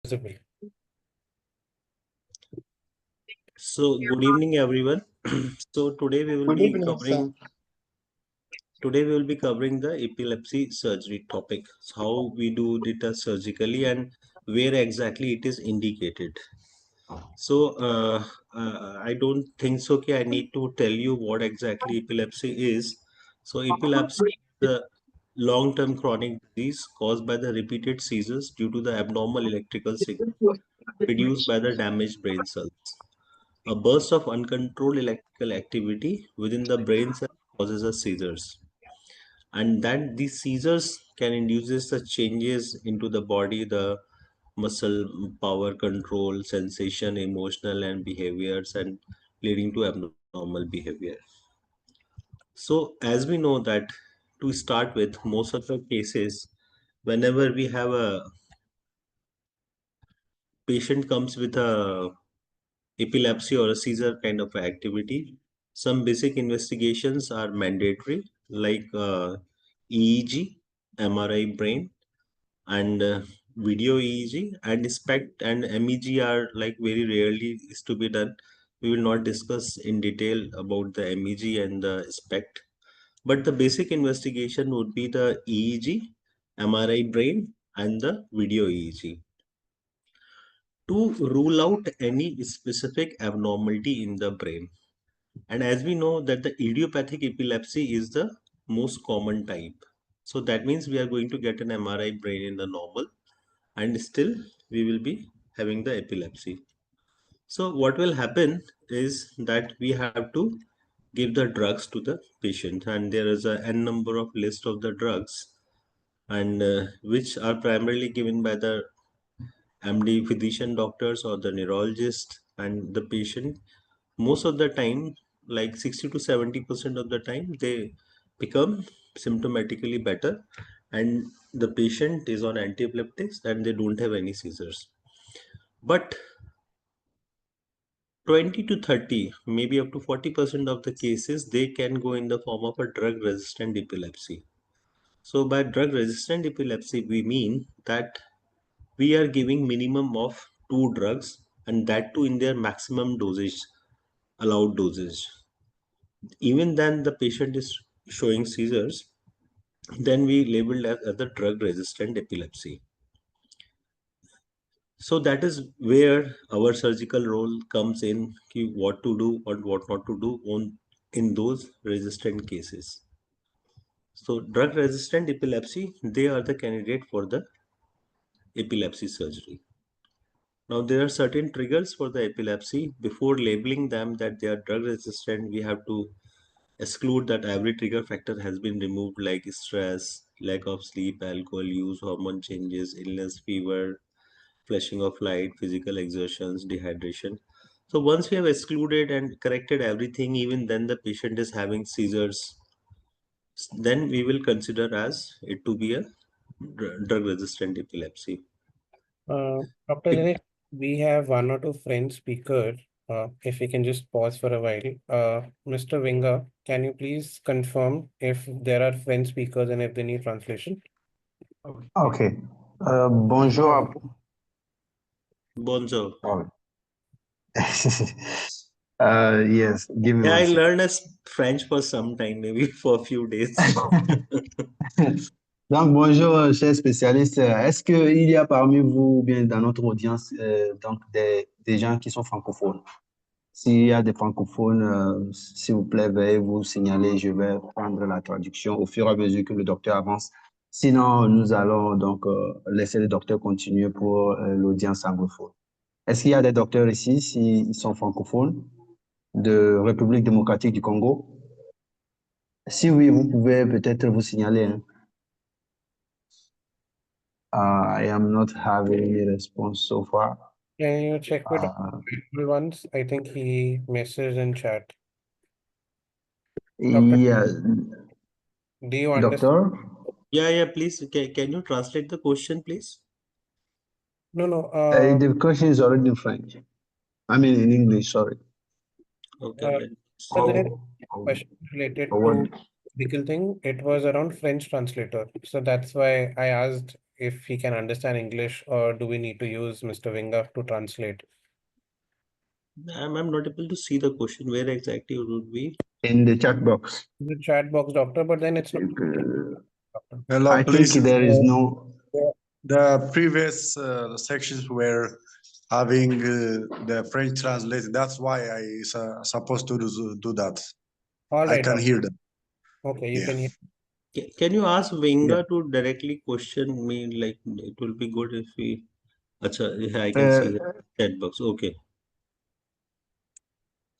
Visible. So good evening, everyone. So Good evening, sir. today we will be covering the epilepsy surgery topic. So how we do it surgically and where exactly it is indicated. So I don't think so. I need to tell you what exactly epilepsy is. So epilepsy is a long-term chronic disease caused by the repeated seizures due to the abnormal electrical signal produced by the damaged brain cells. A burst of uncontrolled electrical activity within the brain cell causes a seizures, and that these seizures can induce the changes into the body, the muscle power control, sensation, emotional and behaviors, and leading to abnormal behavior. So, as we know that to start with, most of the cases, whenever we have a patient comes with a epilepsy or a seizure kind of activity, some basic investigations are mandatory, like EEG, MRI brain, and video EEG, and SPECT and MEG are like very rarely is to be done. We will not discuss in detail about the MEG and the SPECT, but the basic investigation would be the EEG, MRI brain, and the video EEG to rule out any specific abnormality in the brain. And as we know that the idiopathic epilepsy is the most common type. So that means we are going to get an MRI brain in the normal, and still we will be having the epilepsy. So what will happen is that we have to give the drugs to the patient, and there is a n number of list of the drugs, and which are primarily given by the MD physician doctors or the neurologist and the patient. Most of the time, like 60 to 70% of the time, they become symptomatically better, and the patient is on anti-epileptics and they don't have any seizures. But 20 to 30, maybe up to 40% of the cases, they can go in the form of a drug-resistant epilepsy. So by drug-resistant epilepsy, we mean that we are giving minimum of 2 drugs, and that too in their maximum dosage, allowed dosage. Even then the patient is showing seizures, then we labeled as the drug-resistant epilepsy. So that is where our surgical role comes in, what to do or what not to do in those resistant cases. So drug-resistant epilepsy, they are the candidate for the epilepsy surgery. Now there are certain triggers for the epilepsy. Before labeling them that they are drug-resistant, we have to exclude that every trigger factor has been removed, like stress, lack of sleep, alcohol use, hormone changes, illness, fever, flashing of light, physical exertions, dehydration. So once we have excluded and corrected everything, even then the patient is having seizures, then we will consider as it to be a drug-resistant epilepsy. Dr. Dinesh, we have one or two friends speaker. If we can just pause for a while. Mr. Vinga, can you please confirm if there are French speakers and if they need translation? Okay. Bonjour. Bonjour. Oh. Yes, give me Yeah, one I second. learned French for some time, maybe for a few days. Donc, bonjour, chers spécialistes. Est-ce qu'il y a parmi vous, ou bien dans notre audience, donc des gens qui sont francophones? S'il y a des francophones, s'il vous plaît, veuillez vous signaler. Je vais prendre la traduction au fur et à mesure que le docteur avance. Sinon, nous allons donc laisser le docteur continuer pour l'audience anglophone. Est-ce qu'il y a des docteurs ici, s'ils sont francophones, de République démocratique du Congo? Si oui, vous pouvez peut-être vous signaler. Hein. I am not having any response so far. Can you check with once? I think he messaged in chat. Doctor, Yeah, do you understand? doctor? Yeah, please. Can you translate the question, please? No. The question is already in French. I mean in English, sorry. Okay. So there is a question related to What? medical thing. It was around French translator. So that's why I asked if he can understand English, or do we need to use Mr. Vinga to translate? I'm not able to see the question. Where exactly it would be? In the chat box. The chat box, doctor, but then it's not. Doctor. Hello, I think please. there is no. The previous sections were having the French translated. That's why I supposed to do that. All I right, can doctor. hear them. Okay, you Yeah. can hear. Can you ask Yeah. Venga to directly question me? Like, it will be good if we. Acha, yeah, I can see Uh, the chat box. Okay.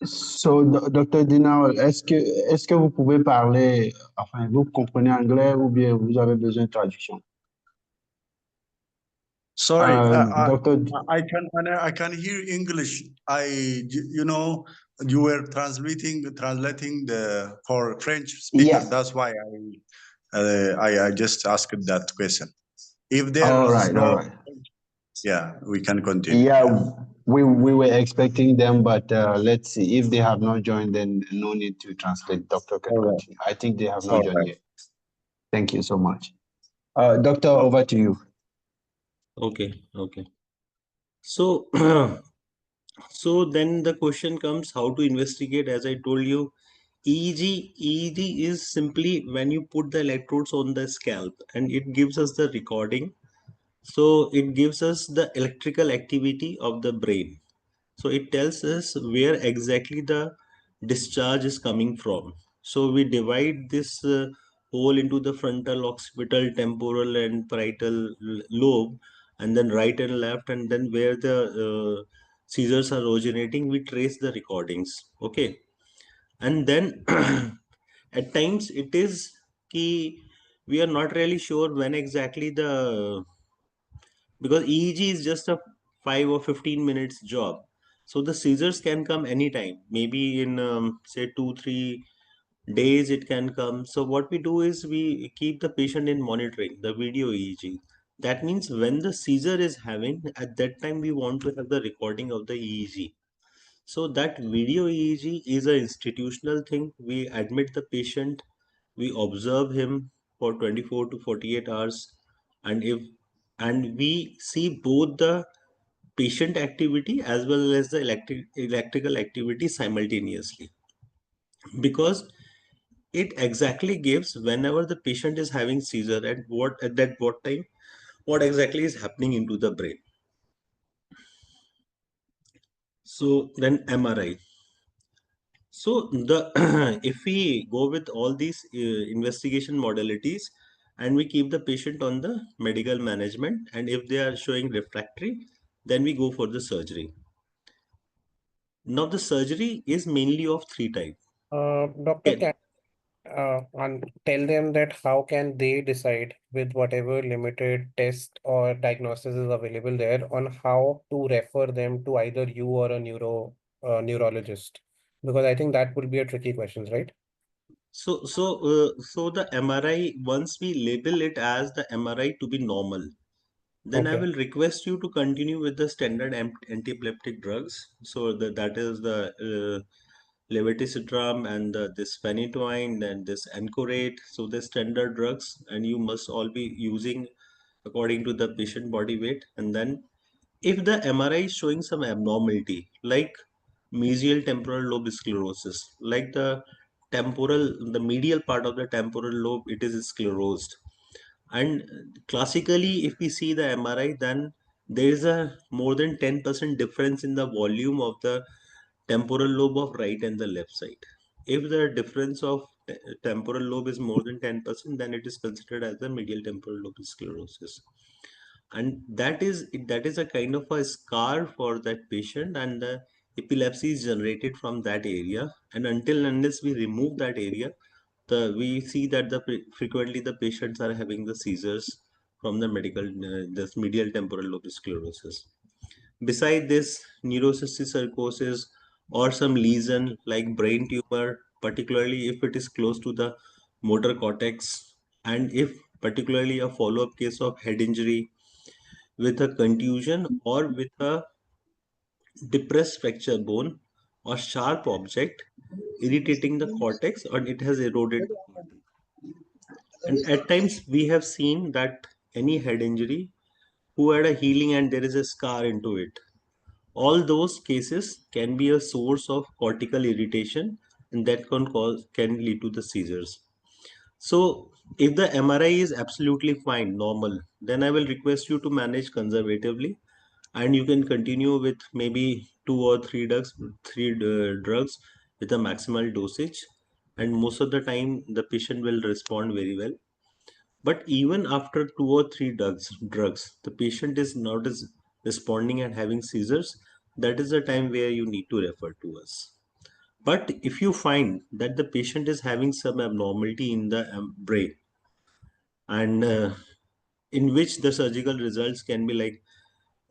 so, Dr. Dinao, est-ce que vous pouvez parler, enfin, vous comprenez anglais ou bien vous avez besoin de traduction? Sorry, Doctor, I can hear English. You were translating the for French speaker. yeah. That's why I just asked that question. If there All is right, all no, right. yeah, we can continue. Yeah, we were expecting them, but let's see. If they have not joined, then no need to translate. Doctor can All right. continue. I think they have not All joined right. yet. Thank you so much. Doctor, over to you. Okay. Okay. So, so then the question comes how to investigate. As I told you, EEG is simply when you put the electrodes on the scalp and it gives us the recording. So it gives us the electrical activity of the brain. So it tells us where exactly the discharge is coming from. So we divide this whole into the frontal, occipital, temporal, and parietal lobe, and then right and left, and then where the seizures are originating, we trace the recordings. Okay, and then at times it is key. We are not really sure when exactly the because EEG is just a 5 or 15 minutes job. So the seizures can come anytime, maybe in say 2-3 days it can come. So what we do is we keep the patient in monitoring, the video EEG. That means when the seizure is having, at that time we want to have the recording of the EEG. So that video EEG is an institutional thing. We admit the patient, we observe him for 24 to 48 hours, and if and we see both the patient activity as well as the electrical activity simultaneously, because it exactly gives whenever the patient is having seizure at that what time what exactly is happening into the brain. So then MRI. So the if we go with all these investigation modalities and we keep the patient on the medical management, and if they are showing refractory, then we go for the surgery. Now the surgery is mainly of three types. Doctor, can tell them that how can they decide with whatever limited test or diagnosis is available there on how to refer them to either you or a neurologist? Because I think that would be a tricky question, right? So the MRI, once we label it as the MRI to be normal, then I Okay. will request you to continue with the standard anti-epileptic drugs. So that is the levetiracetam and this phenytoin and this Ancorate. So the standard drugs, and you must all be using according to the patient body weight. And then if the MRI is showing some abnormality like mesial temporal lobe sclerosis, like the medial part of the temporal lobe, it is sclerosed. And classically, if we see the MRI, then there is a more than 10% difference in the volume of the temporal lobe of right and the left side. If the difference of temporal lobe is more than 10%, then it is considered as the medial temporal lobe sclerosis. And that is a kind of a scar for that patient, and the epilepsy is generated from that area. And until unless we remove that area, we see that frequently the patients are having the seizures from the this medial temporal lobe sclerosis. Beside this, neurocystic psychosis or some lesion like brain tumor, particularly if it is close to the motor cortex, and if particularly a follow-up case of head injury with a contusion or with a depressed fracture bone or sharp object irritating the cortex, and it has eroded. And at times we have seen that any head injury, who had a healing and there is a scar into it. All those cases can be a source of cortical irritation, and that can lead to the seizures. So if the MRI is absolutely fine, normal, then I will request you to manage conservatively, and you can continue with maybe 2 or 3 drugs with a maximal dosage, and most of the time the patient will respond very well. But even after 2 or 3 drugs, the patient is not as responding and having seizures. That is the time where you need to refer to us. But if you find that the patient is having some abnormality in the brain, and in which the surgical results can be like,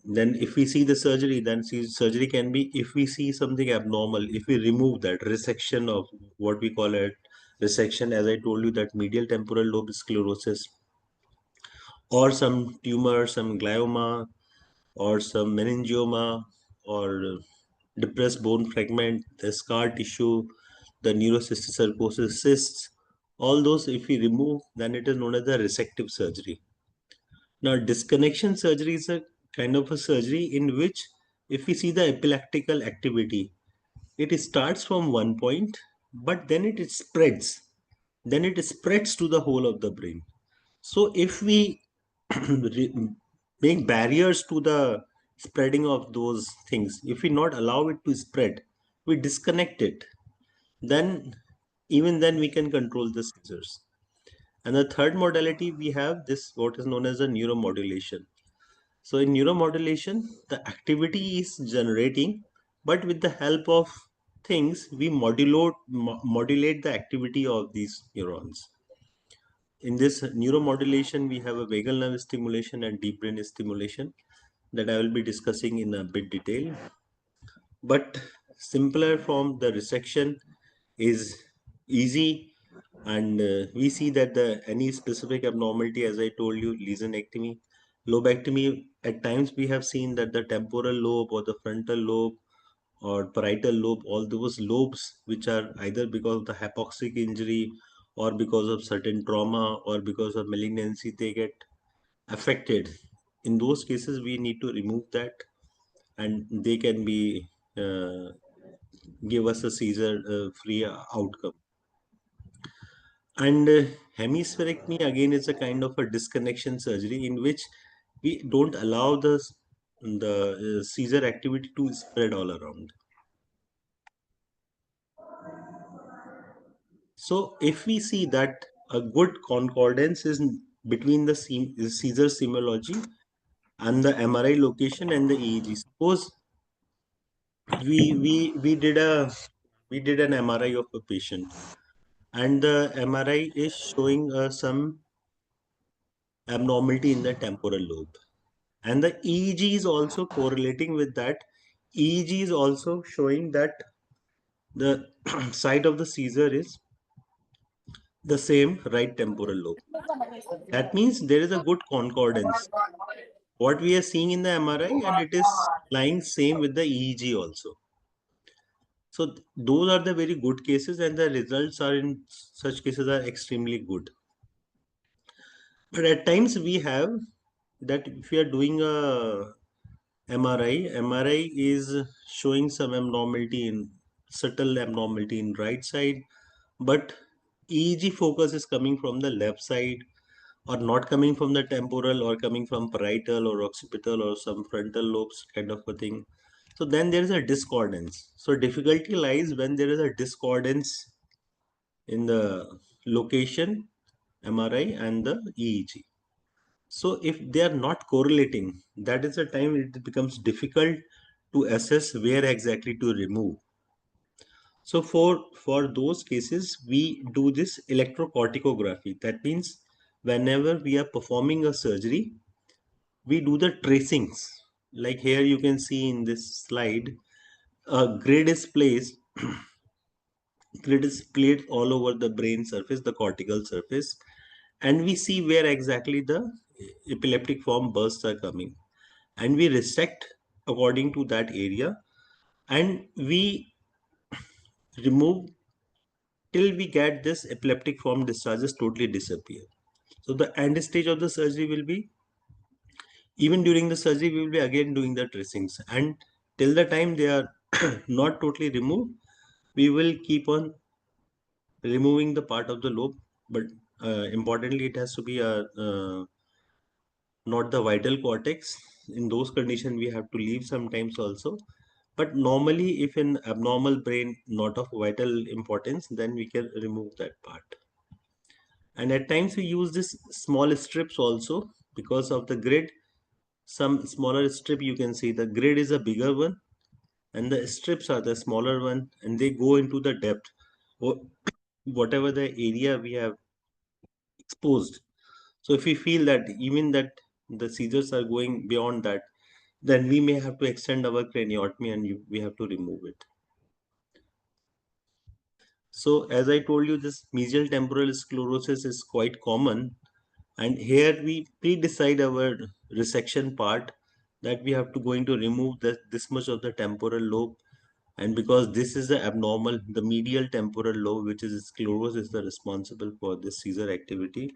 then if we see the surgery, then surgery can be, if we see something abnormal, if we remove that resection of what we call it resection, as I told you, that medial temporal lobe sclerosis, or some tumor, some glioma, or some meningioma, or depressed bone fragment, the scar tissue, the neurocysticercosis cysts, all those if we remove, then it is known as the resective surgery. Now, disconnection surgery is a kind of a surgery in which if we see the epileptical activity, it starts from one point, but then it spreads. Then it spreads to the whole of the brain. So if we make barriers to the spreading of those things, if we not allow it to spread, we disconnect it, then even then we can control the seizures. And the third modality, we have this what is known as a neuromodulation. So in neuromodulation, the activity is generating, but with the help of things, we modulate the activity of these neurons. In this neuromodulation, we have a vagal nerve stimulation and deep brain stimulation that I will be discussing in a bit detail. But simpler form, the resection is easy, and we see that any specific abnormality, as I told you, lesionectomy, lobectomy, at times we have seen that the temporal lobe or the frontal lobe or parietal lobe, all those lobes which are either because of the hypoxic injury or because of certain trauma or because of malignancy, they get affected. In those cases, we need to remove that, and they can be give us a seizure free outcome. And hemispherectomy again is a kind of a disconnection surgery in which we don't allow the seizure activity to spread all around. So if we see that a good concordance is between the seizure symbology and the MRI location and the EEG. Suppose we did an MRI of a patient, and the MRI is showing some abnormality in the temporal lobe, and the EEG is also correlating with that. EEG is also showing that the site of the seizure is the same right temporal lobe. That means there is a good concordance. What we are seeing in the MRI, and it is lying same with the EEG also. So those are the very good cases, and the results are in such cases are extremely good. But at times we have that if we are doing a MRI is showing some abnormality in subtle abnormality in right side, but EEG focus is coming from the left side, or not coming from the temporal, or coming from parietal or occipital or some frontal lobes kind of a thing. So then there is a discordance. So difficulty lies when there is a discordance in the location, MRI and the EEG. So if they are not correlating, that is the time it becomes difficult to assess where exactly to remove. So for those cases, we do this electrocorticography. That means whenever we are performing a surgery, we do the tracings. Like here you can see in this slide, a grid is placed. Grid is placed all over the brain surface, the cortical surface, and we see where exactly the epileptic form bursts are coming, and we resect according to that area, and we remove till we get this epileptic form discharges totally disappear. So the end stage of the surgery will be Even during the surgery, we will be again doing the tracings, and till the time they are not totally removed, we will keep on removing the part of the lobe. But importantly, it has to be not the vital cortex. In those conditions, we have to leave sometimes also. But normally, if an abnormal brain not of vital importance, then we can remove that part. And at times we use this small strips also because of the grid. Some smaller strip, you can see the grid is a bigger one and the strips are the smaller one, and they go into the depth, whatever the area we have exposed. So if we feel that even that the seizures are going beyond that, then we may have to extend our craniotomy and we have to remove it. So as I told you, this mesial temporal sclerosis is quite common, and here we pre-decide our resection part, that we have to going to remove this much of the temporal lobe. And because this is the abnormal, the medial temporal lobe, which is sclerosis, is the responsible for this seizure activity.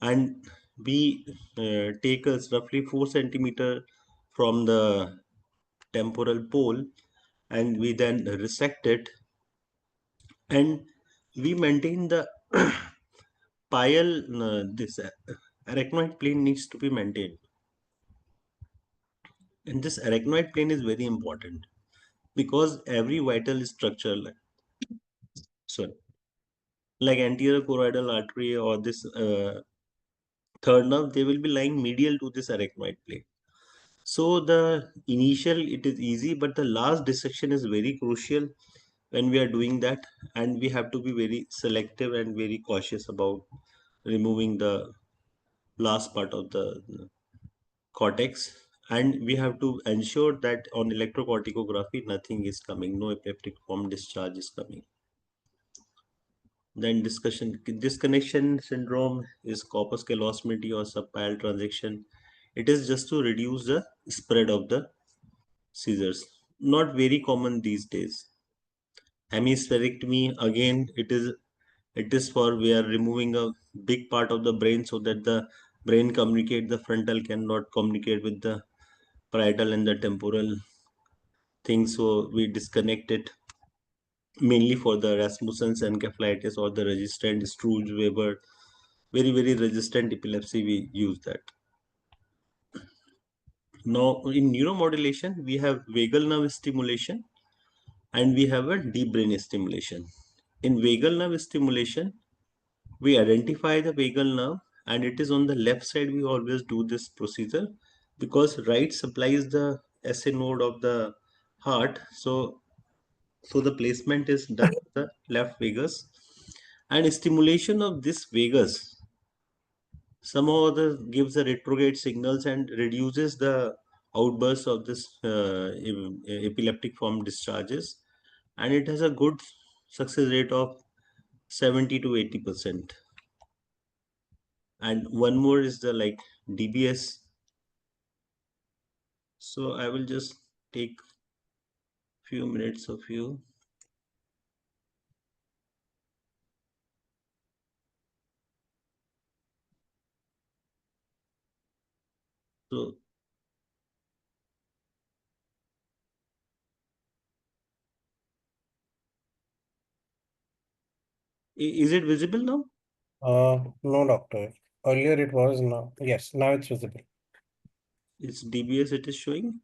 And we take us roughly 4 centimeter from the temporal pole, and we then resect it, and we maintain the pile. This arachnoid plane needs to be maintained, and this arachnoid plane is very important because every vital structure, sorry, like anterior choroidal artery or this third nerve, they will be lying medial to this arachnoid plane. So the initial, it is easy, but the last dissection is very crucial when we are doing that, and we have to be very selective and very cautious about removing the last part of the cortex. And we have to ensure that on electrocorticography nothing is coming, no epileptic form discharge is coming. Then disconnection syndrome is corpus callosity or subpile transaction. It is just to reduce the spread of the seizures. Not very common these days. Hemispherectomy, again, it is for we are removing a big part of the brain so that the brain communicate, the frontal cannot communicate with the parietal and the temporal thing, so we disconnect it, mainly for the Rasmussen's encephalitis or the resistant Sturge-Weber, very resistant epilepsy, we use that. Now in neuromodulation, we have vagal nerve stimulation and we have a deep brain stimulation. In vagal nerve stimulation, we identify the vagal nerve, and it is on the left side. We always do this procedure because right supplies the SA node of the heart. So the placement is done at the left vagus, and stimulation of this vagus somehow gives the retrograde signals and reduces the outbursts of this epileptic form discharges, and it has a good success rate of 70 to 80%. And one more is the like DBS. So I will just take few minutes of you. So is it visible now? No, doctor. Earlier it was now. Yes, now it's visible. It's DBS it is showing.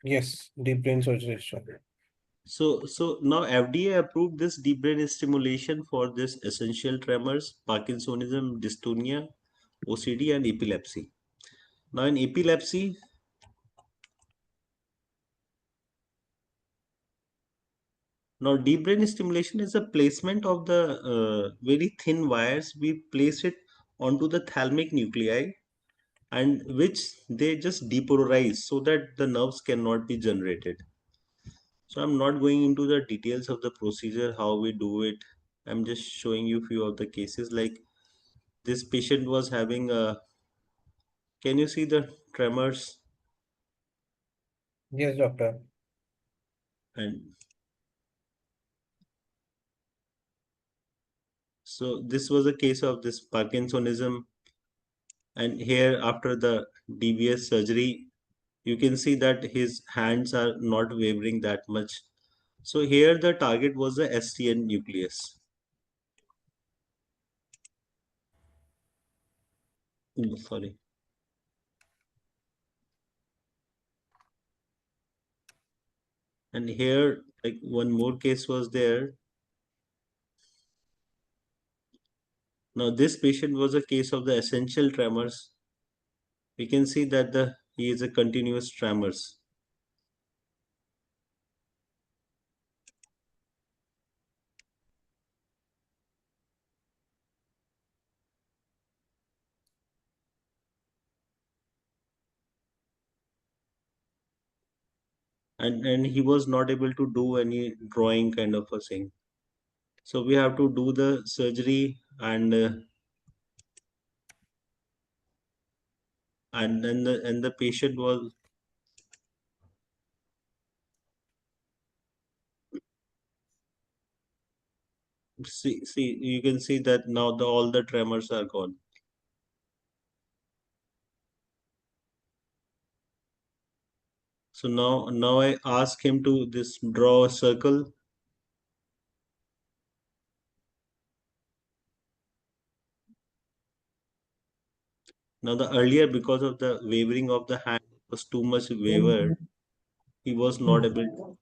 Yes, deep brain surgery is shown. So now FDA approved this deep brain stimulation for this essential tremors, Parkinsonism, dystonia, OCD, and epilepsy. Now in epilepsy, now deep brain stimulation is a placement of the very thin wires. We place it onto the thalamic nuclei, and which they just depolarize so that the nerves cannot be generated. So I'm not going into the details of the procedure, how we do it. I'm just showing you few of the cases. Like this patient was having a, can you see the tremors? Yes, doctor. And so this was a case of this Parkinsonism. And here after the DBS surgery, you can see that his hands are not wavering that much. So here the target was the STN nucleus. Sorry. And here, like one more case was there. Now this patient was a case of the essential tremors. We can see that he is a continuous tremors. And he was not able to do any drawing kind of a thing. So we have to do the surgery, and then the patient was, see you can see that now all the tremors are gone. So now I ask him to this draw a circle. Now the earlier, because of the wavering of the hand, was too much wavered, he was not able to.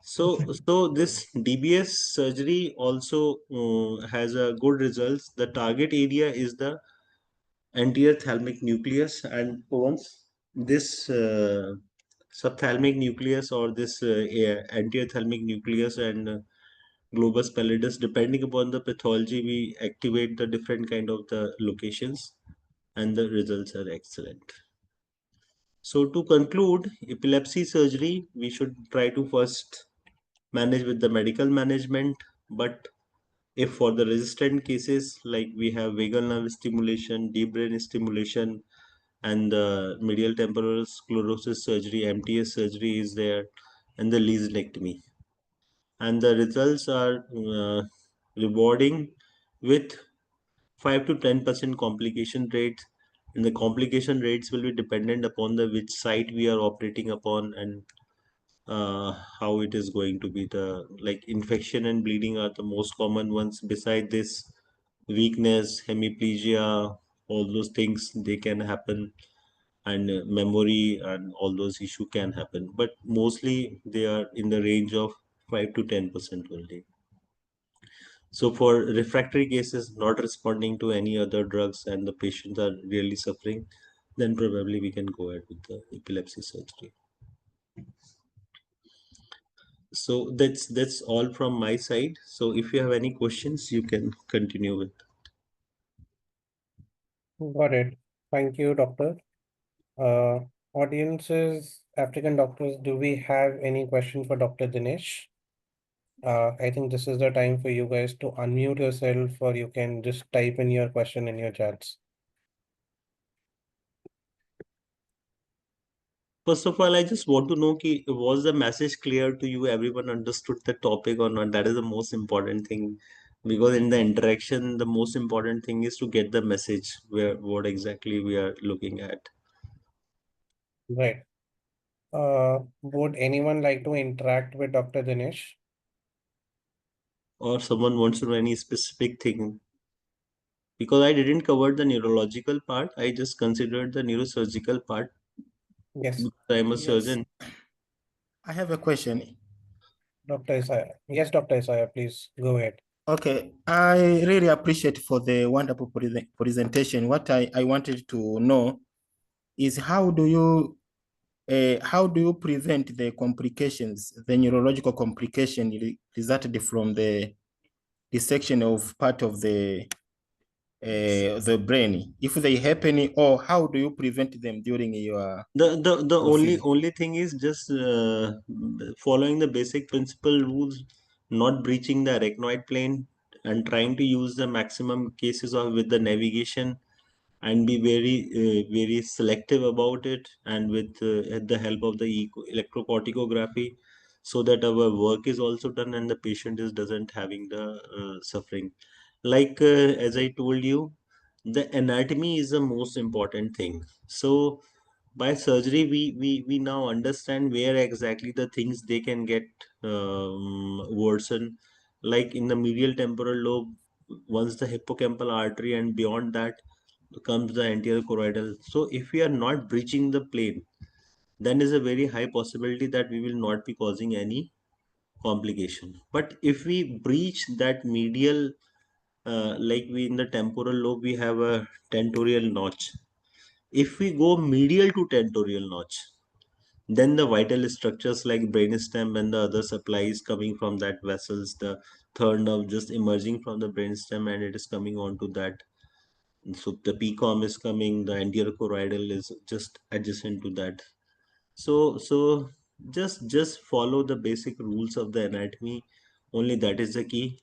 So this DBS surgery also has a good results. The target area is the anterior thalamic nucleus, and once this subthalamic nucleus or this anterior thalamic nucleus and globus pallidus, depending upon the pathology, we activate the different kind of the locations, and the results are excellent. So to conclude, epilepsy surgery, we should try to first manage with the medical management, but if for the resistant cases, like we have vagal nerve stimulation, deep brain stimulation, and the medial temporal sclerosis surgery, MTS surgery is there, and the lesionectomy. And the results are rewarding with 5 to 10% complication rates. And the complication rates will be dependent upon the which site we are operating upon, and how it is going to be. The like infection and bleeding are the most common ones. Beside this, weakness, hemiplegia, all those things, they can happen, and memory and all those issue can happen, but mostly they are in the range of 5 to 10% only. So for refractory cases not responding to any other drugs and the patients are really suffering, then probably we can go ahead with the epilepsy surgery. So that's all from my side. So if you have any questions, you can continue with. Got it. Thank you, doctor. Audiences, African doctors, do we have any question for Dr. Dinesh? I think this is the time for you guys to unmute yourself, or you can just type in your question in your chats. First of all, I just want to know ki, was the message clear to you? Everyone understood the topic or not? That is the most important thing, because in the interaction, the most important thing is to get the message where what exactly we are looking at. Right. Would anyone like to interact with Dr. Dinesh? Or someone wants to know any specific thing, because I didn't cover the neurological part. I just considered the neurosurgical part Yes, because I'm a Yes, surgeon. I have a question. Dr. Isaiah. Yes, Dr. Isaiah, please go ahead. Okay, I really appreciate for the wonderful presentation. What I wanted to know is how do you prevent the complications, the neurological complication resulted from the dissection of part of the brain, if they happen, or how do you prevent them during your The procedure? only thing is just following the basic principle rules, not breaching the arachnoid plane, and trying to use the maximum cases of with the navigation, and be very selective about it, and with the help of the electrocorticography. so that our work is also done and the patient is doesn't having the suffering. Like as I told you, the anatomy is the most important thing. So by surgery, we now understand where exactly the things they can get worsen. Like in the medial temporal lobe, once the hippocampal artery and beyond that comes the anterior choroidal. So if we are not breaching the plane, then is a very high possibility that we will not be causing any complication. But if we breach that medial, like we in the temporal lobe, we have a tentorial notch. If we go medial to tentorial notch, then the vital structures like brainstem and the other supplies coming from that vessels, the third nerve just emerging from the brainstem and it is coming onto that. So the PCOM is coming, the anterior choroidal is just adjacent to that. So just follow the basic rules of the anatomy. Only that is the key.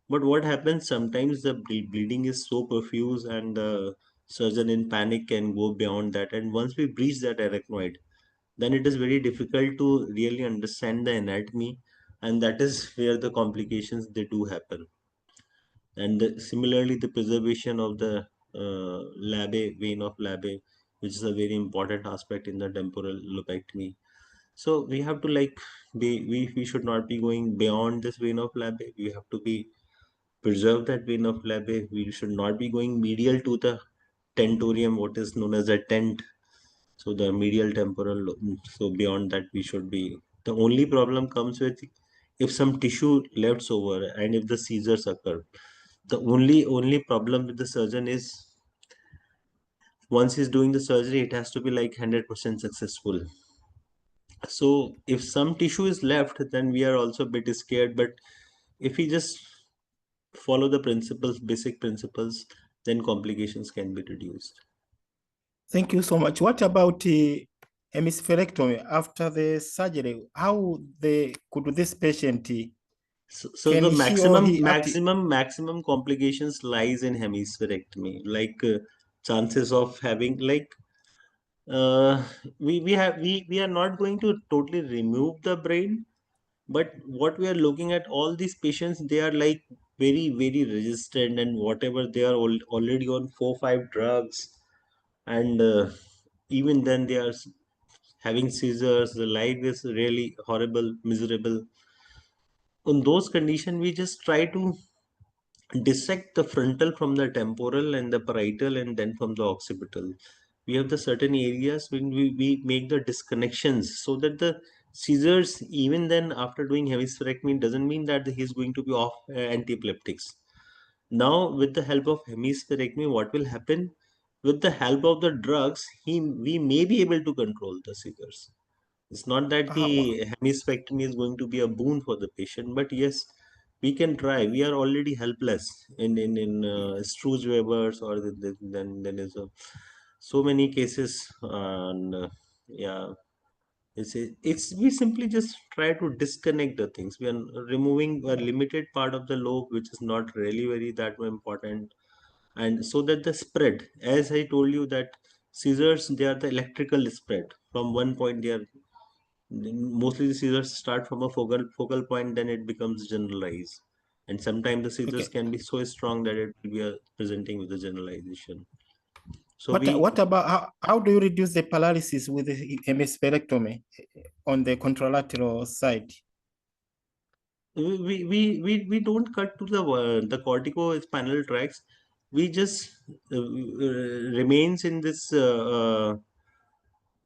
But what happens sometimes the bleeding is so profuse and the surgeon in panic can go beyond that. And once we breach that arachnoid, then it is very difficult to really understand the anatomy, and that is where the complications they do happen. And similarly, the preservation of the labbe, vein of labbe, which is a very important aspect in the temporal lobectomy. So we have to like we should not be going beyond this vein of labbe. We have to be preserve that vein of labbe. We should not be going medial to the tentorium, what is known as a tent. So the medial temporal, so beyond that we should be. The only problem comes with if some tissue left over and if the seizures occur. The only problem with the surgeon is once he's doing the surgery, it has to be like 100% successful. So if some tissue is left, then we are also a bit scared. But if we just follow the principles, basic principles, then complications can be reduced. Thank you so much. What about hemispherectomy after the surgery? How could this patient So can the he or he maximum complications lies in hemispherectomy, like chances of having like we are not going to totally remove the brain, but what we are looking at all these patients, they are like very resistant, and whatever they are already on 4-5 drugs, and even then they are having seizures. The life is really horrible, miserable. In those conditions, we just try to dissect the frontal from the temporal and the parietal and then from the occipital. We have the certain areas when we make the disconnections so that the seizures, even then after doing hemispherectomy, doesn't mean that he is going to be off anti-epileptics. Now with the help of hemispherectomy, what will happen? With the help of the drugs, we may be able to control the seizures. It's not that the hemispectomy is going to be a boon for the patient, but yes, we can try. We are already helpless in Struge-Weber's or then is so many cases, and yeah, it's we simply just try to disconnect the things. We are removing a limited part of the lobe, which is not really very that important, and so that the spread, as I told you, that seizures, they are the electrical spread from one point. They are mostly the seizures start from a focal point, then it becomes generalized, and sometimes the seizures can be so strong that it will be presenting with the generalization. So what about how do you reduce the paralysis with the hemispherectomy on the contralateral side? We don't cut to the corticospinal tracts. We just remains in this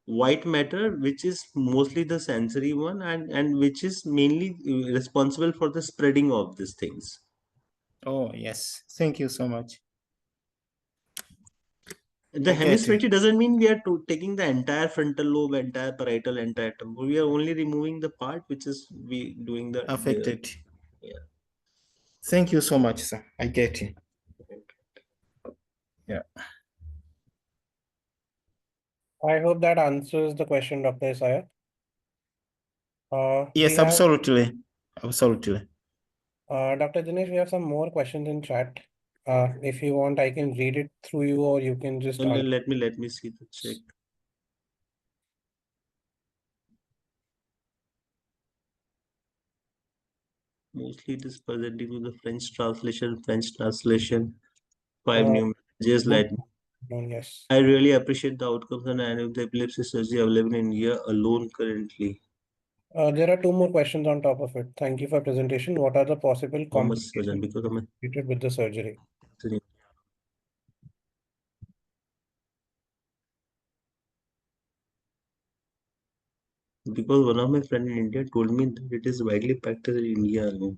white matter, which is mostly the sensory one, and which is mainly responsible for the spreading of these things. Oh yes, thank you so much. The hemisphere doesn't mean we are taking the entire frontal lobe, entire parietal, entire temporal. We are only removing the part which is we doing the affected. Yeah. Thank you so much, sir. I get you. Yeah. I hope that answers the question, Dr. Isaiah. Yes, absolutely. Absolutely. Dr. Dinesh, we have some more questions in chat. If you want, I can read it through you, or you can just let me see the check. Mostly it is presenting with the French translation, 5 Uh, new messages. Good. Yes. I really appreciate the outcomes and of the epilepsy surgery available in India alone currently. There are two more questions on top of it. Thank you for presentation. What are the possible How much surgeon? complications Because of my treated with the surgery? because one of my friend in India told me that it is widely practiced in India alone.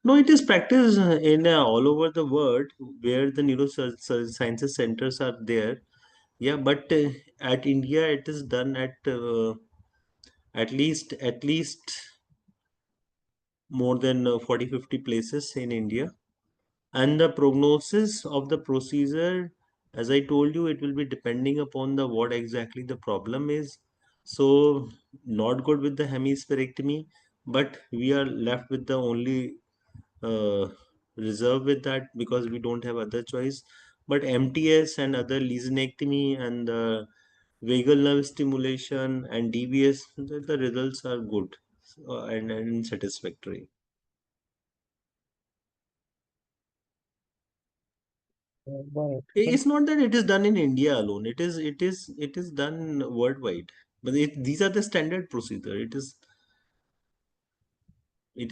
No, it is practiced in all over the world where the neurosciences centers are there. Yeah, but at India it is done at least more than 40-50 places in India. And the prognosis of the procedure, as I told you, it will be depending upon the what exactly the problem is. So not good with the hemispherectomy, but we are left with the only uh, reserve with that because we don't have other choice. But MTS and other lesionectomy and the vagal nerve stimulation and DBS, the results are good and satisfactory. Got it. So It's not that it is done in India alone. It is done worldwide. But these are the standard procedure. It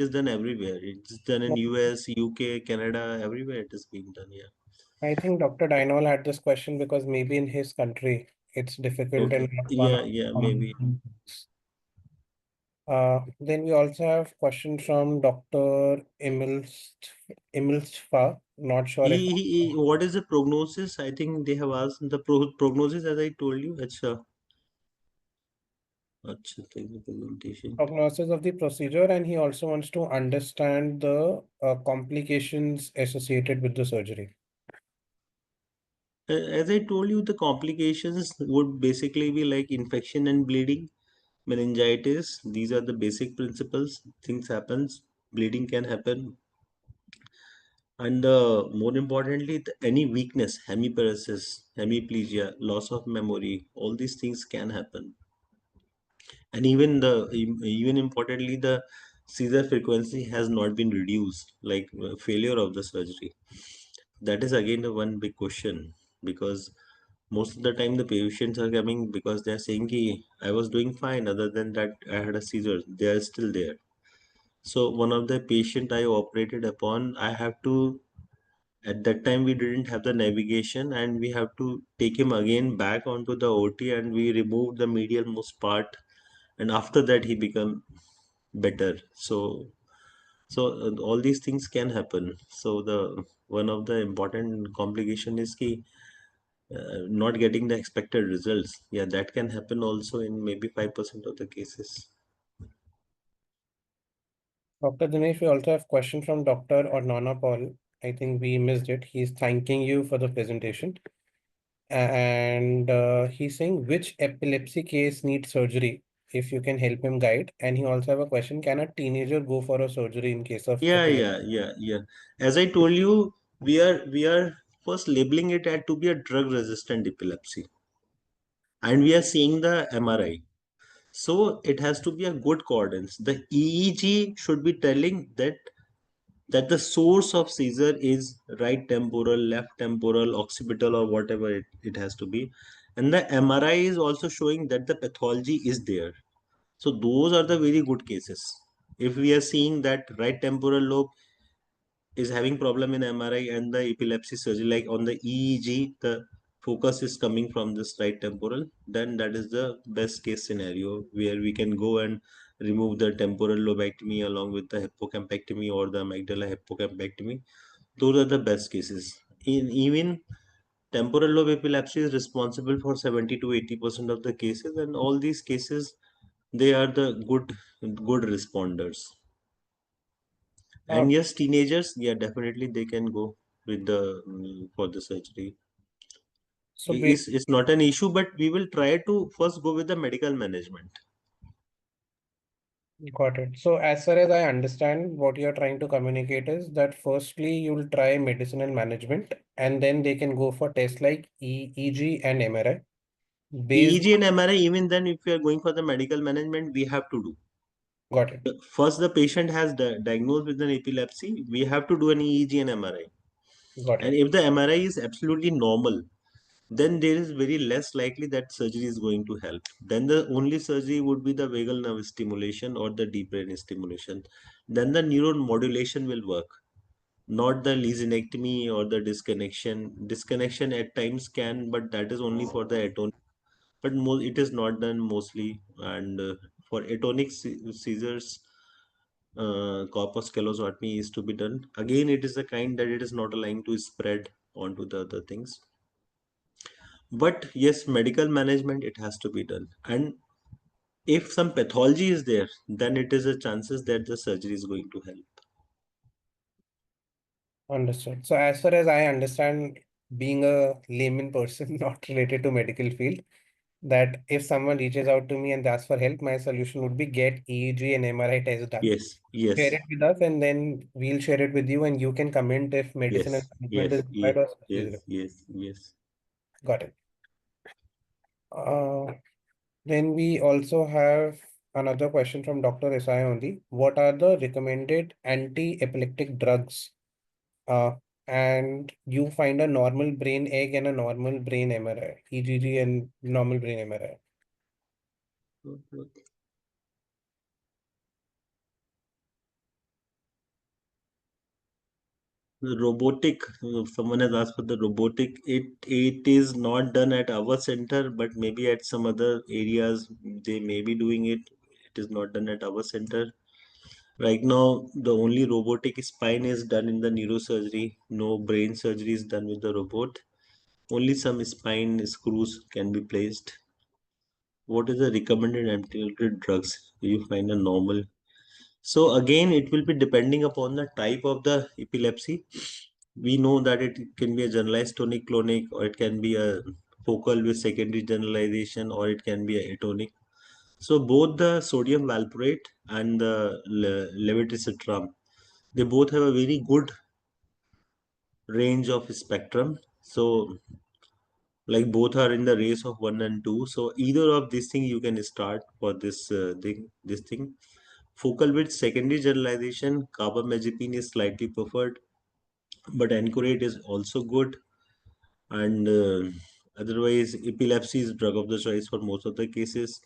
is done everywhere. It's done in US, UK, Canada, everywhere it is being done. Yeah. I think Dr. Dinol had this question because maybe in his country it's difficult Okay. and not one Yeah, of yeah, the common maybe. things. Then we also have question from Dr. Imilstfa. Not sure if What is the prognosis? I think they have asked the prognosis as I told you. Thank you presentation. prognosis of the procedure, and he also wants to understand the complications associated with the surgery. As I told you, the complications would basically be like infection and bleeding, meningitis. These are the basic principles. Things happens, bleeding can happen, and more importantly, any weakness, hemiparesis, hemiplegia, loss of memory, all these things can happen. And even importantly, the seizure frequency has not been reduced, like failure of the surgery. That is again the one big question because most of the time the patients are coming because they are saying ki, I was doing fine, other than that I had a seizure. They are still there. So one of the patient I operated upon, I have to, at that time we didn't have the navigation and we have to take him again back onto the OT and we removed the medial most part, and after that he become better. So all these things can happen. So the one of the important complication is ki not getting the expected results. Yeah, that can happen also in maybe 5% of the cases. Dr. Dinesh, we also have question from Dr. Ornana Paul. I think we missed it. He's thanking you for the presentation. And he's saying which epilepsy case needs surgery if you can help him guide. And he also have a question, can a teenager go for a surgery in case of Yeah, epilepsy? yeah. As I told you, we are first labeling it as to be a drug-resistant epilepsy, and we are seeing the MRI. So it has to be a good coordinates. The EEG should be telling that the source of seizure is right temporal, left temporal, occipital, or whatever it has to be. And the MRI is also showing that the pathology is there. So those are the very good cases. If we are seeing that right temporal lobe is having problem in MRI and the epilepsy surgery, like on the EEG, the focus is coming from this right temporal, then that is the best case scenario where we can go and remove the temporal lobectomy along with the hippocampectomy or the amygdala hippocampectomy. Those are the best cases. In even temporal lobe epilepsy is responsible for 70 to 80% of the cases, and all these cases they are the good responders. Uh, And yes, teenagers, yeah, definitely they can go with the for the surgery. so ba- It's not an issue, but we will try to first go with the medical management. Got it. So as far as I understand, what you're trying to communicate is that firstly, you'll try medicinal management, and then they can go for tests like EEG and MRI. Based EEG and MRI, even then, if we are going for the medical management, we have to do. Got it. First, the patient has diagnosed with an epilepsy. We have to do an EEG and MRI. Got And it. if the MRI is absolutely normal, then there is very less likely that surgery is going to help. Then the only surgery would be the vagal nerve stimulation or the deep brain stimulation. Then the neuron modulation will work, not the lesionectomy or the disconnection. Disconnection at times can, but that is only for the atonic. But it is not done mostly. And for atonic seizures, corpus callosotmy is to be done. Again, it is a kind that it is not allowing to spread onto the other things. But yes, medical management, it has to be done. And if some pathology is there, then it is a chances that the surgery is going to help. Understood. So as far as I understand, being a layman person not related to medical field, that if someone reaches out to me and asks for help, my solution would be get EEG and MRI test done. Yes, yes, Share it with us, and then we'll share it with you, and you can comment if medicine and yes, management yes, is yes, required or surgery is yes, required. yes, yes. Got it. Then we also have another question from Dr. Isai only. What are the recommended anti-epileptic drugs? And you find a normal brain egg and a normal brain MRI, EGG and normal brain MRI. The robotic, someone has asked for the robotic. It is not done at our center, but maybe at some other areas they may be doing it. It is not done at our center. Right now, the only robotic spine is done in the neurosurgery. No brain surgery is done with the robot. Only some spine screws can be placed. What is the recommended anti-epileptic drugs? You find a normal. So again, it will be depending upon the type of the epilepsy. We know that it can be a generalized tonic-clonic, or it can be a focal with secondary generalization, or it can be a atonic. So both the sodium valproate and the levetiracetam, they both have a very good range of spectrum. So like both are in the race of 1 and 2. So either of these things you can start for this thing. Focal with secondary generalization, carbamazepine is slightly preferred, but ancurate is also good. And otherwise, epilepsy is drug of the choice for most of the cases.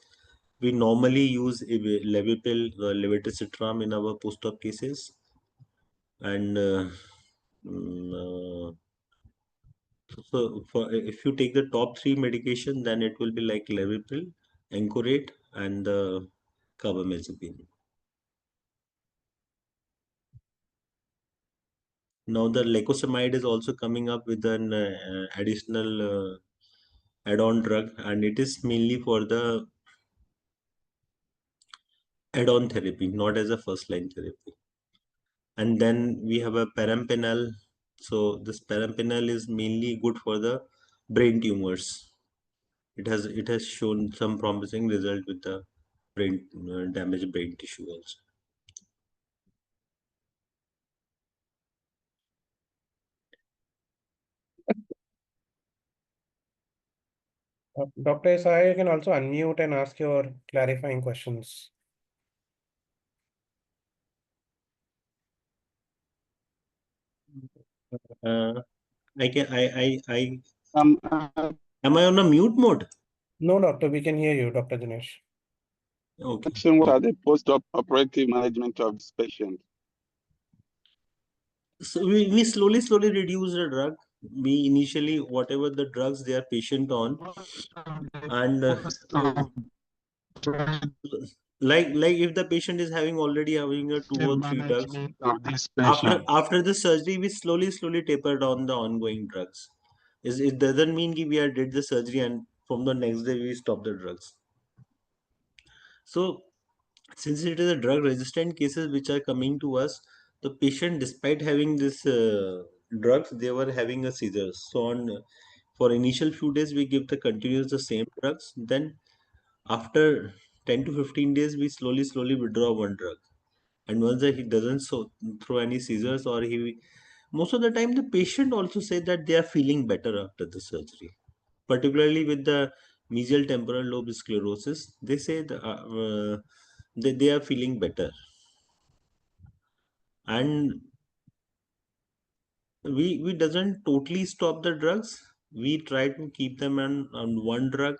We normally use Levipil, levetiracetam in our post-op cases. And mm, so if you take the top three medication, then it will be like Levipil, ancurate, and the carbamazepine. Now the lacosamide is also coming up with an additional add-on drug, and it is mainly for the add-on therapy, not as a first-line therapy. And then we have a perampanel. So this perampanel is mainly good for the brain tumors. It has shown some promising result with the brain damaged brain tissue also. Dr. Isai, you can also unmute and ask your clarifying questions. I can I Um, am I on a mute mode? No, doctor, we can hear you, Dr. Dinesh. Okay. what are the post-operative management of this patient? So we slowly reduce the drug. We initially whatever the drugs they are patient on, and like if the patient is already having a 2 or 3 drugs, Management of this after patient. after the surgery we slowly taper down the ongoing drugs. It doesn't mean we are did the surgery and from the next day we stop the drugs. So since it is a drug resistant cases which are coming to us, the patient despite having this drugs, they were having a seizures. So on for initial few days we give the continuous the same drugs, then after 10 to 15 days we slowly withdraw one drug. And once that he doesn't throw any seizures, or he most of the time the patient also say that they are feeling better after the surgery, particularly with the mesial temporal lobe sclerosis. They say they are feeling better. And we doesn't totally stop the drugs. We try to keep them on one drug,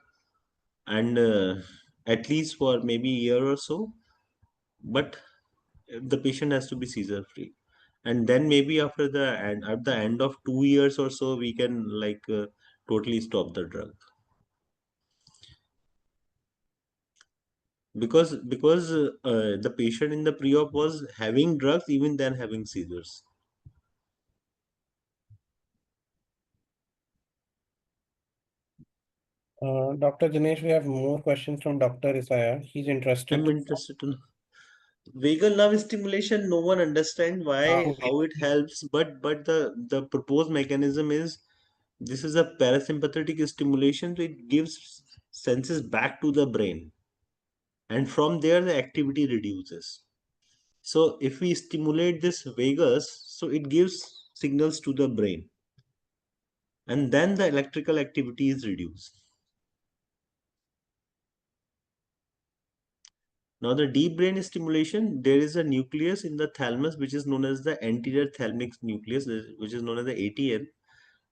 and at least for maybe a year or so. But the patient has to be seizure free, and then maybe after at the end of 2 years or so, we can like totally stop the drug. Because the patient in the pre-op was having drugs, even then having seizures. Dr. Dinesh, we have more questions from Dr. Isaiah. He's interested. I'm interested to know. Vagal nerve stimulation, no one understand why, how it helps, but the proposed mechanism is this is a parasympathetic stimulation, so it gives senses back to the brain, and from there the activity reduces. So if we stimulate this vagus, so it gives signals to the brain, and then the electrical activity is reduced. Now the deep brain stimulation, there is a nucleus in the thalamus which is known as the anterior thalamic nucleus, which is known as the ATN.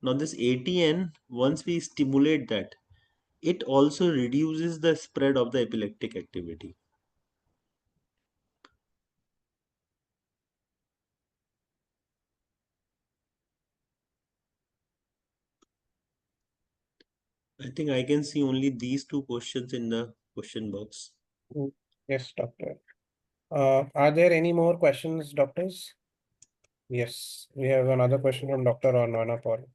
Now this ATN, once we stimulate that, it also reduces the spread of the epileptic activity. I think I can see only these two questions in the question box. Yes, doctor. Are there any more questions, doctors? Yes, we have another question from Dr. Ornwana Paul.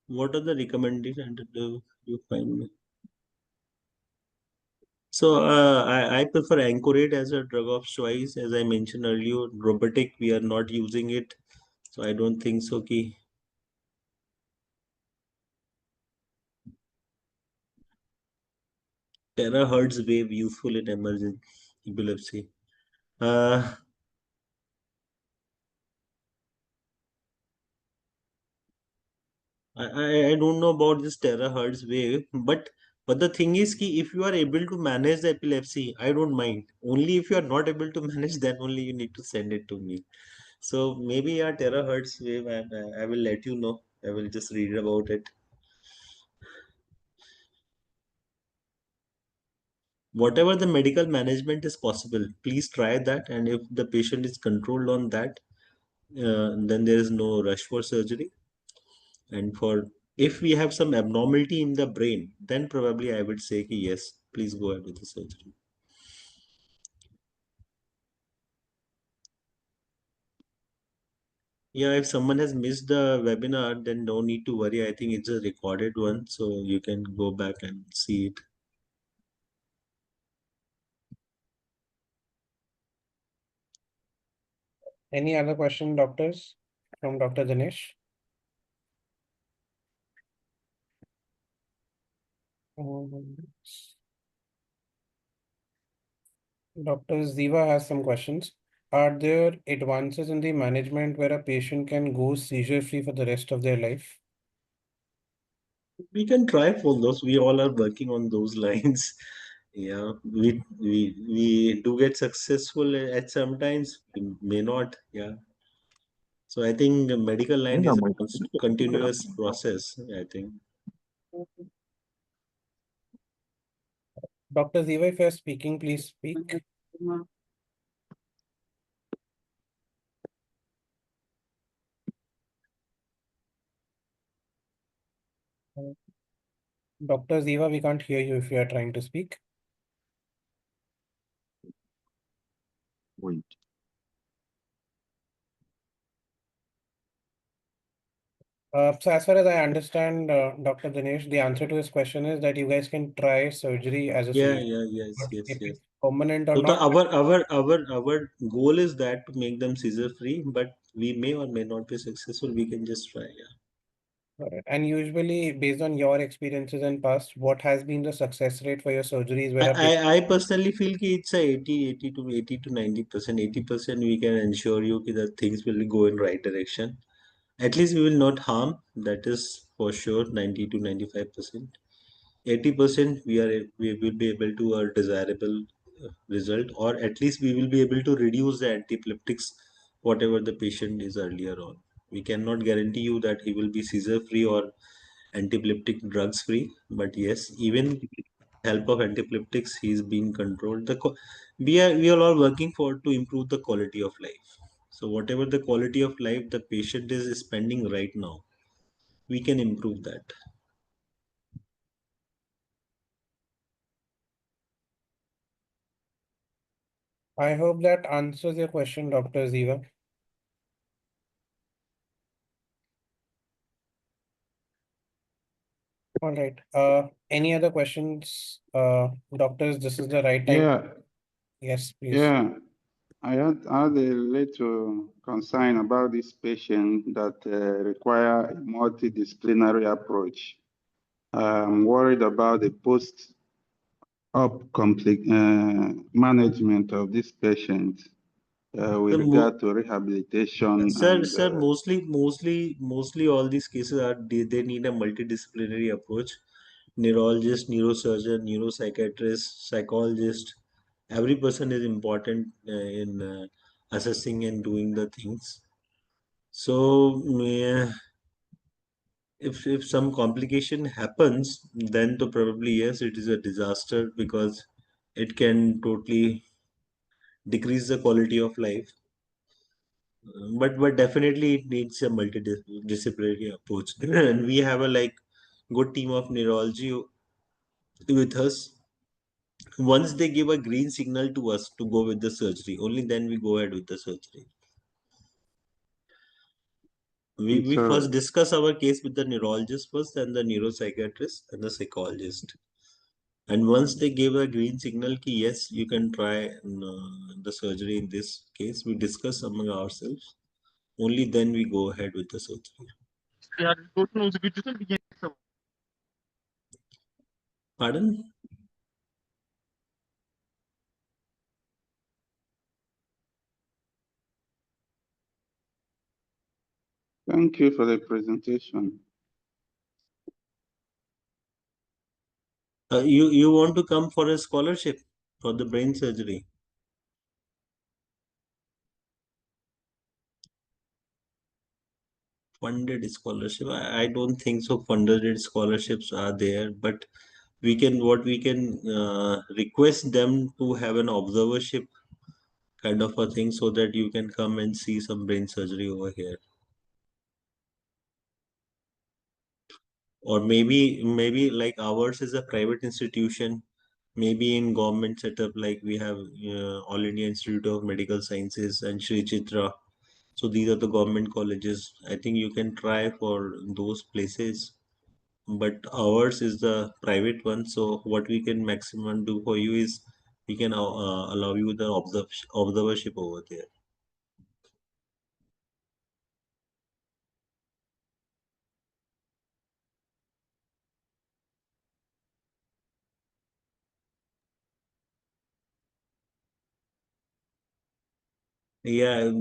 What are the recommendations do you find? So I prefer Anchorate as a drug of choice. As I mentioned earlier, robotic, we are not using it. So I don't think so. Terahertz wave useful in emergent epilepsy. I don't know about this terahertz wave, but the thing is ki if you are able to manage the epilepsy, I don't mind. Only if you are not able to manage, then only you need to send it to me. So maybe a terahertz wave, and I will let you know. I will just read about it. Whatever the medical management is possible, please try that. And if the patient is controlled on that, then there is no rush for surgery. And for if we have some abnormality in the brain, then probably I would say yes, please go ahead with the surgery. Yeah, if someone has missed the webinar, then no need to worry. I think it's a recorded one, so you can go back and see it. Any other question, doctors, from Dr. Dinesh? Dr. Ziva has some questions. Are there advances in the management where a patient can go seizure-free for the rest of their life? We can try for those. We all are working on those lines. Yeah, we do get successful at sometimes, we may not. Yeah. So I think the medical line is a continuous process, I think. Dr. Ziva, if you're speaking, please speak. Dr. Ziva, we can't hear you if you are trying to speak. Wait. So as far as I understand, Dr. Dinesh, the answer to his question is that you guys can try surgery as a Yeah, solution. yes, But yes, if yes. it's permanent or So the not, our goal is that to make them seizure free, but we may or may not be successful. We can just try. Yeah. correct. And usually, based on your experiences in past, what has been the success rate for your surgeries where a patient? I personally feel कि it's a 80 to 90%. 80% we can ensure you that things will go in right direction. At least we will not harm. That is for sure 90 to 95%. 80% we will be able to a desirable result, or at least we will be able to reduce the anti-epileptics whatever the patient is earlier on. We cannot guarantee you that he will be seizure free or anti-epileptic drugs free, but yes, even help of anti-epileptics he's being controlled. We are all working for to improve the quality of life. So whatever the quality of life the patient is spending right now, we can improve that. I hope that answers your question, Dr. Ziva. All right. Any other questions? Doctors, this is the right time. Yeah, Yes, please. yeah. I had a little concern about this patient that require a multidisciplinary approach. I'm worried about the post-op management of this patient with regard to rehabilitation Sir, and mostly all these cases are they need a multidisciplinary approach. Neurologist, neurosurgeon, neuropsychiatrist, psychologist. Every person is important in assessing and doing the things. So if some complication happens, then to probably yes, it is a disaster because it can totally decrease the quality of life. But definitely it needs a multidisciplinary approach. And we have a good team of neurology with us. Once they give a green signal to us to go with the surgery, only then we go ahead with the surgery. We so, first discuss our case with the neurologist first, and the neuropsychiatrist and the psychologist. And once they give a green signal ki yes, you can try the surgery in this case, we discuss among ourselves. Only then we go ahead with the surgery. Pardon? thank you for the presentation. You want to come for a scholarship for the brain surgery? Funded scholarship? I don't think so. Funded scholarships are there, but we can request them to have an observership kind of a thing so that you can come and see some brain surgery over here. Or maybe like ours is a private institution, maybe in government setup, like we have All India Institute of Medical Sciences and Shri Chitra. So these are the government colleges. I think you can try for those places, but ours is the private one. So what we can maximum do for you is we can allow you the observership over there. Yeah,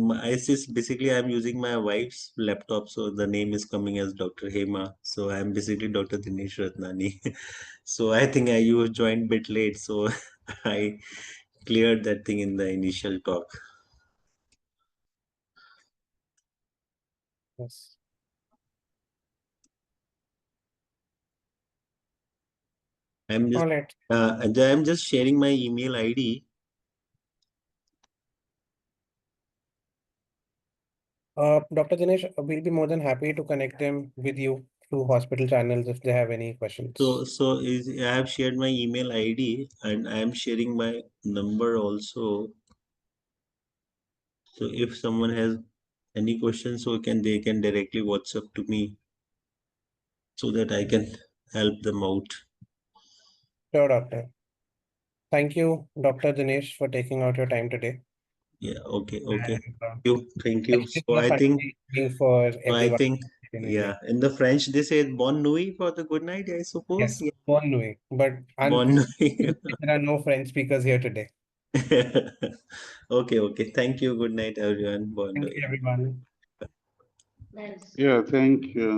basically I'm using my wife's laptop, so the name is coming as Dr. Hema. So I'm basically Dr. Dinesh Rattnani. So I think you joined bit late, so I cleared that thing in the initial talk. Yes. I'm just All right. I'm just sharing my email ID. Dr. Dinesh, we'll be more than happy to connect them with you through hospital channels if they have any questions. So I have shared my email ID and I am sharing my number also. So if someone has any questions, so they can directly WhatsApp to me so that I can help them out. Sure, doctor. Thank you, Dr. Dinesh, for taking out your time today. Yeah, okay. And, Thank you. excuse So the I think funny for everyone in yeah, India. in the French they say bonne nuit for the good night, I suppose. Yes, Yeah. bonne nuit. But Bonne nuit. there are no French speakers here today. Okay. Thank you. Good night, everyone. Bonne Thank nuit. you, everyone. Yeah, thank you.